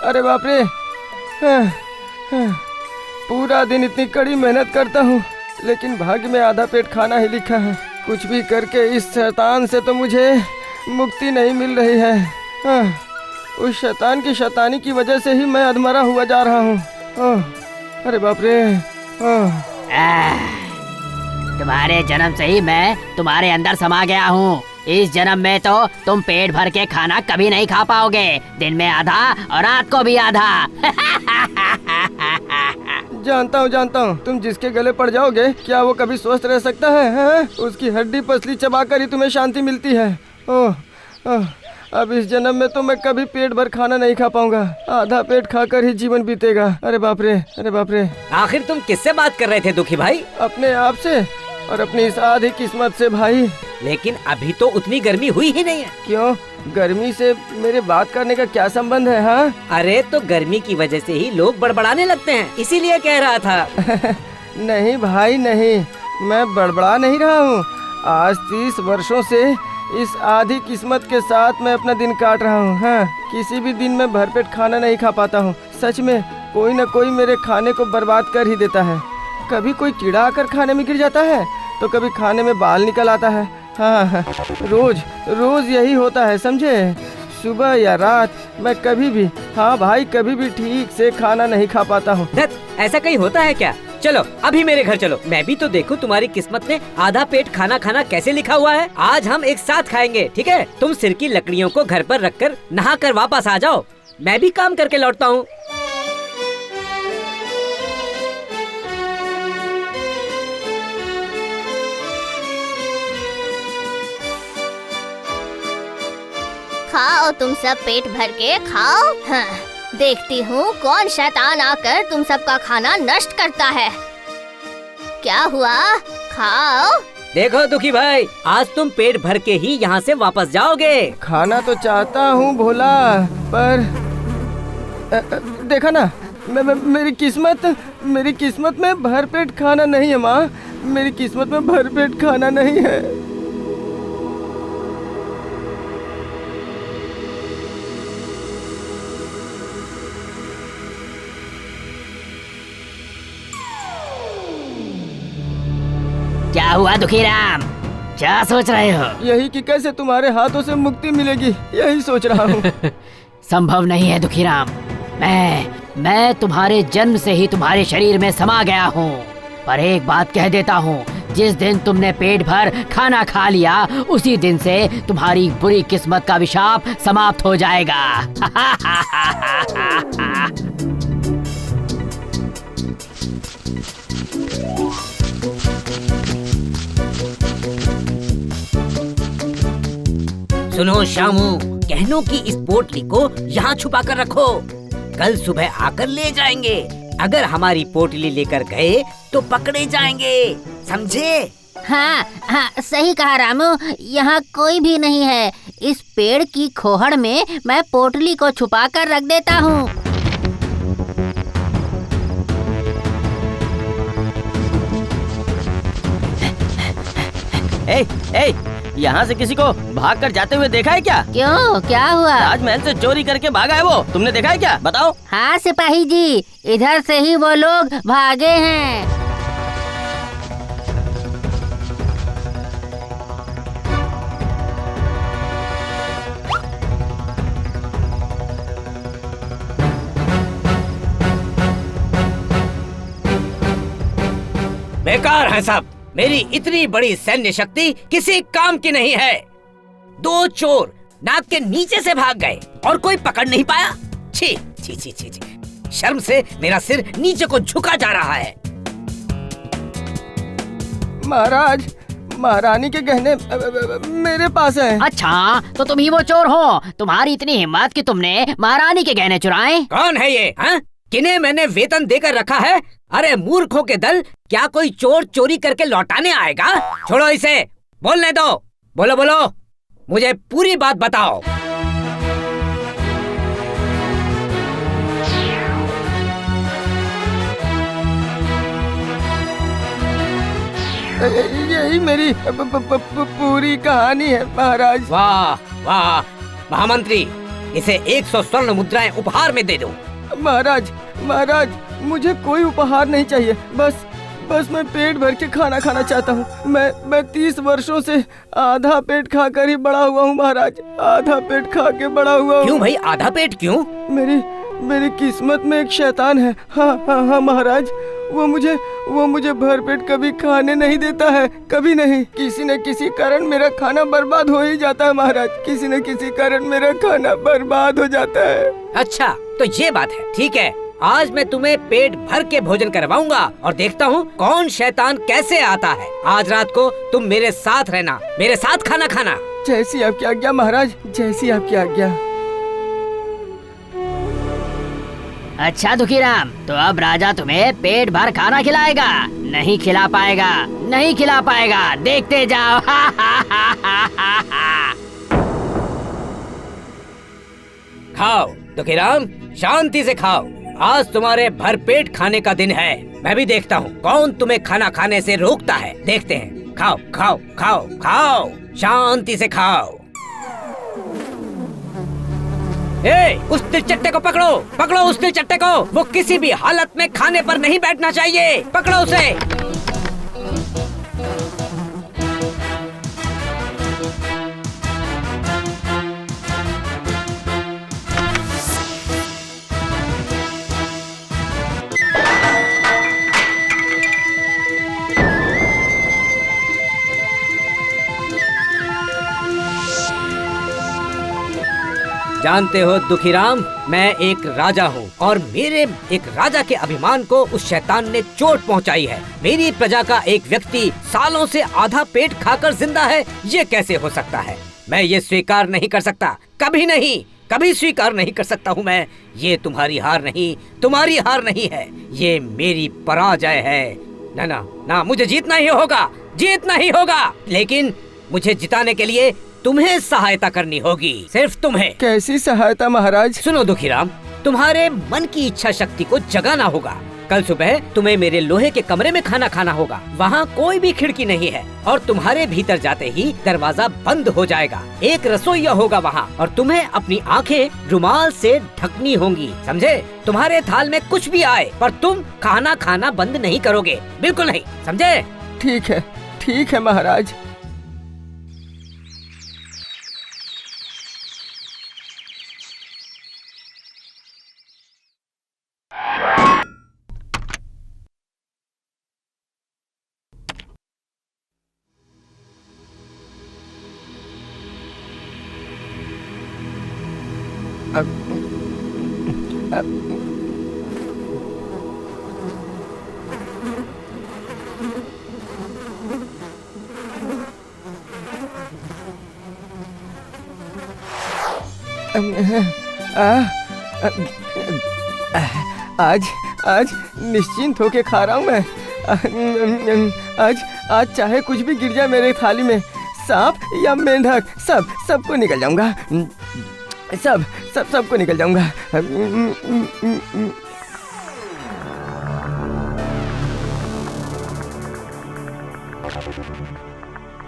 अरे बाप रे, पूरा दिन इतनी कड़ी मेहनत करता हूँ, लेकिन भाग्य में आधा पेट खाना ही लिखा है। कुछ भी करके इस शैतान से तो मुझे मुक्ति नहीं मिल रही है। उस शैतान की शैतानी की वजह से ही मैं अधमरा हुआ जा रहा हूँ। अरे बाप रे। तुम्हारे जन्म से ही मैं तुम्हारे अंदर समा गया हूँ। इस जन्म में तो तुम पेट भर के खाना कभी नहीं खा पाओगे, दिन में आधा और रात को भी आधा। जानता हूँ, तुम जिसके गले पड़ जाओगे क्या वो कभी स्वस्थ रह सकता है? उसकी हड्डी पसली चबाकर ही तुम्हें शांति मिलती है। अब इस जन्म में तो मैं कभी पेट भर खाना नहीं खा पाऊंगा, आधा पेट खाकर ही जीवन बीतेगा। अरे बाप रे, अरे बाप रे। आखिर तुम किससे बात कर रहे थे दुखी भाई? अपने आप से और अपनी इस आधी किस्मत से भाई। लेकिन अभी तो उतनी गर्मी हुई ही नहीं है। क्यों? गर्मी से मेरे बात करने का क्या संबंध है? हाँ, अरे तो गर्मी की वजह से ही लोग बड़बड़ाने लगते हैं, इसीलिए कह रहा था। नहीं भाई नहीं, मैं बड़बड़ा नहीं रहा हूँ। आज 30 वर्षों से इस आधी किस्मत के साथ मैं अपना दिन काट रहा हूँ। हाँ, किसी भी दिन मैं भरपेट खाना नहीं खा पाता हूँ। सच में कोई न कोई मेरे खाने को बर्बाद कर ही देता है। कभी कोई कीड़ा आकर खाने में गिर जाता है, तो कभी खाने में बाल निकल आता है। हाँ, रोज यही होता है, समझे? सुबह या रात मैं कभी भी, हाँ भाई, कभी भी ठीक से खाना नहीं खा पाता हूँ। ऐसा कहीं होता है क्या? चलो अभी मेरे घर चलो, मैं भी तो देखूं तुम्हारी किस्मत में आधा पेट खाना खाना कैसे लिखा हुआ है। आज हम एक साथ खाएंगे, ठीक है? तुम सिर की लकड़ियों को घर पर रखकर नहा कर वापस आ जाओ, मैं भी काम करके लौटता हूँ। खाओ तुम सब, पेट भर के खाओ। हाँ, देखती हूँ कौन शैतान आकर तुम सबका खाना नष्ट करता है। क्या हुआ? खाओ। देखो दुखी भाई, आज तुम पेट भर के ही यहाँ से वापस जाओगे। खाना तो चाहता हूँ भोला, पर देखा ना, मेरी किस्मत में भरपेट खाना नहीं है माँ। मेरी किस्मत में भरपेट खाना नहीं है। क्या हुआ दुखीराम, क्या सोच रहे हो? यही कि कैसे तुम्हारे हाथों से मुक्ति मिलेगी, यही सोच रहा हूँ। संभव नहीं है दुखीराम, मैं तुम्हारे जन्म से ही तुम्हारे शरीर में समा गया हूँ। पर एक बात कह देता हूँ, जिस दिन तुमने पेट भर खाना खा लिया, उसी दिन से तुम्हारी बुरी किस्मत का अभिशाप समाप्त हो जाएगा। सुनो शामू, गहनों की इस पोटली को यहाँ छुपा कर रखो, कल सुबह आकर ले जाएंगे। अगर हमारी पोटली लेकर गए तो पकड़े जाएंगे, समझे? हाँ, सही कहा रामू, यहाँ कोई भी नहीं है। इस पेड़ की खोहड़ में मैं पोटली को छुपा कर रख देता हूँ। यहाँ से किसी को भागकर जाते हुए देखा है क्या? क्यों, क्या हुआ? राजमहल से चोरी करके भागा है वो, तुमने देखा है क्या? बताओ। हाँ सिपाही जी, इधर से ही वो लोग भागे हैं। बेकार है सब, मेरी इतनी बड़ी सैन्य शक्ति किसी काम की नहीं है। 2 चोर नाक के नीचे से भाग गए और कोई पकड़ नहीं पाया। छी छी छी छी छी, शर्म से मेरा सिर नीचे को झुका जा रहा है। महाराज, महारानी के गहने मेरे पास हैं। अच्छा, तो तुम ही वो चोर हो? तुम्हारी इतनी हिम्मत कि तुमने महारानी के गहने चुराए? कौन है ये? हाँ? किन्हें मैंने वेतन देकर रखा है? अरे मूर्खों के दल, क्या कोई चोर चोरी करके लौटाने आएगा? छोड़ो इसे, बोलने दो। बोलो बोलो, मुझे पूरी बात बताओ। यही मेरी पूरी कहानी है महाराज। वाह वाह महामंत्री, इसे 100 स्वर्ण मुद्राएं उपहार में दे दो। महाराज महाराज, मुझे कोई उपहार नहीं चाहिए। बस मैं पेट भर के खाना खाना चाहता हूँ। मैं 30 वर्षों से आधा पेट खाकर ही बड़ा हुआ हूँ महाराज। आधा पेट खा के बड़ा हुआ हूँ। क्यों भाई, आधा पेट क्यों? मेरी किस्मत में एक शैतान है। हाँ महाराज, वो मुझे भर पेट कभी खाने नहीं देता है, कभी नहीं। किसी न किसी कारण मेरा खाना बर्बाद हो ही जाता है महाराज। किसी न किसी कारण मेरा खाना बर्बाद हो जाता है। अच्छा तो ये बात है, ठीक है। आज मैं तुम्हें पेट भर के भोजन करवाऊंगा और देखता हूँ कौन शैतान कैसे आता है। आज रात को तुम मेरे साथ रहना, मेरे साथ खाना खाना। जैसी आपकी आज्ञा महाराज, जैसी आपकी आज्ञा। अच्छा दुखीराम, तो अब राजा तुम्हें पेट भर खाना खिलाएगा? नहीं खिला पाएगा, नहीं खिला पाएगा, देखते जाओ। खाओ दुखीराम, शांति से खाओ। आज तुम्हारे भरपेट खाने का दिन है। मैं भी देखता हूँ कौन तुम्हें खाना खाने से रोकता है। देखते हैं। खाओ खाओ खाओ खाओ, शांति से खाओ। उस तिलचट्टे को पकड़ो, पकड़ो उस तिलचट्टे को। वो किसी भी हालत में खाने पर नहीं बैठना चाहिए। पकड़ो उसे। जानते हो दुखीराम, मैं एक राजा हूँ और मेरे एक राजा के अभिमान को उस शैतान ने चोट पहुँचाई है। मेरी प्रजा का एक व्यक्ति सालों से आधा पेट खाकर जिंदा है, ये कैसे हो सकता है? मैं ये स्वीकार नहीं कर सकता, कभी नहीं, कभी स्वीकार नहीं कर सकता हूँ मैं। ये तुम्हारी हार नहीं, तुम्हारी हार नहीं है, ये मेरी पराजय है। ना ना ना, मुझे जीतना ही होगा, जीतना ही होगा। लेकिन मुझे जिताने के लिए तुम्हें सहायता करनी होगी, सिर्फ तुम्हें। कैसी सहायता महाराज? सुनो दुखीराम, तुम्हारे मन की इच्छा शक्ति को जगाना होगा। कल सुबह तुम्हें मेरे लोहे के कमरे में खाना खाना होगा। वहाँ कोई भी खिड़की नहीं है और तुम्हारे भीतर जाते ही दरवाजा बंद हो जाएगा। एक रसोइया होगा वहाँ और तुम्हें अपनी आंखें रुमाल से ढकनी होंगी, समझे? तुम्हारे थाल में कुछ भी आए पर तुम खाना खाना बंद नहीं करोगे, बिल्कुल नहीं, समझे? ठीक है महाराज। आज निश्चिंत होके खा रहा हूँ मैं। आज चाहे कुछ भी गिर जाए मेरे थाली में, सांप या मेंढक, सबको निकल जाऊंगा। सबको निकल जाऊंगा।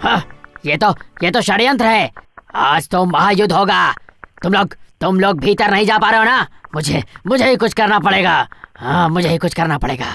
हाँ, ये तो षड्यंत्र है। आज तो महायुद्ध होगा। तुम लोग भीतर नहीं जा पा रहे हो ना? मुझे ही कुछ करना पड़ेगा। हाँ, मुझे ही कुछ करना पड़ेगा।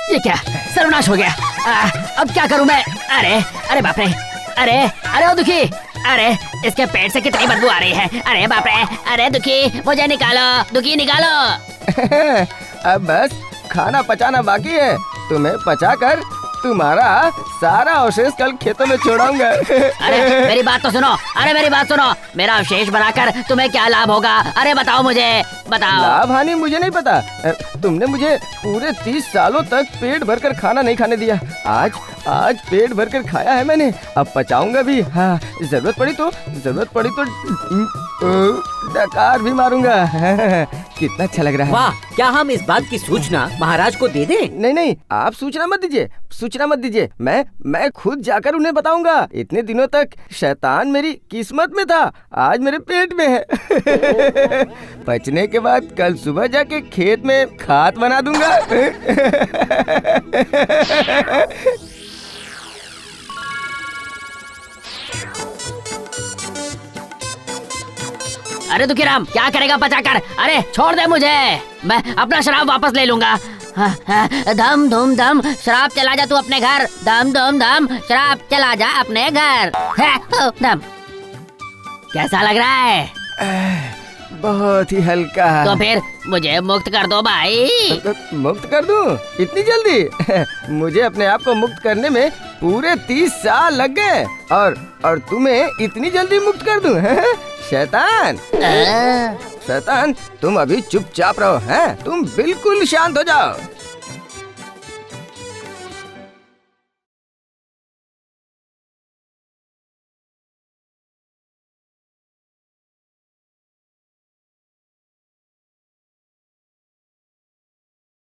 ये क्या सर्वनाश हो गया? अब क्या करूं मैं? अरे बाप रे! अरे ओ दुखी! अरे इसके पेट से कितनी बदबू आ रही है। अरे बाप रे! अरे दुखी, मुझे निकालो, दुखी निकालो। अब बस खाना पचाना बाकी है। तुम्हें पचाकर तुम्हारा सारा अवशेष कल खेतों में छोड़ाऊंगा। अरे मेरी बात तो सुनो, मेरी बात सुनो। मेरा अवशेष बनाकर तुम्हें क्या लाभ होगा? अरे बताओ मुझे, बताओ। लाभ हानि मुझे नहीं पता। तुमने मुझे पूरे 30 सालों तक पेट भरकर खाना नहीं खाने दिया। आज पेट भर कर खाया है मैंने, अब पचाऊंगा भी। हाँ, जरूरत पड़ी तो डकार भी मारूंगा। कितना अच्छा लग रहा है। वाह, क्या हम इस बात की सूचना महाराज को दे दें? नहीं, आप सूचना मत दीजिए। मैं खुद जाकर उन्हें बताऊंगा। इतने दिनों तक शैतान मेरी किस्मत में था, आज मेरे पेट में है। पचने के बाद कल सुबह जाके खेत में खाद बना दूंगा। अरे दुखीराम, क्या करेगा पचाकर? अरे छोड़ दे मुझे, मैं अपना शराब वापस ले लूंगा। धम धूम धम, शराब चला जा तू अपने घर। धम धूम धम, शराब चला जा अपने घर। धम। कैसा लग रहा है? बहुत ही हल्का। तो फिर मुझे मुक्त कर दो भाई। मुक्त कर दूं? इतनी जल्दी? मुझे अपने आप को मुक्त करने में पूरे 30 साल लग गए, और तुम्हें इतनी जल्दी मुक्त कर दूं? शैतान, तुम अभी चुपचाप रहो। हैं? तुम बिल्कुल शांत हो जाओ।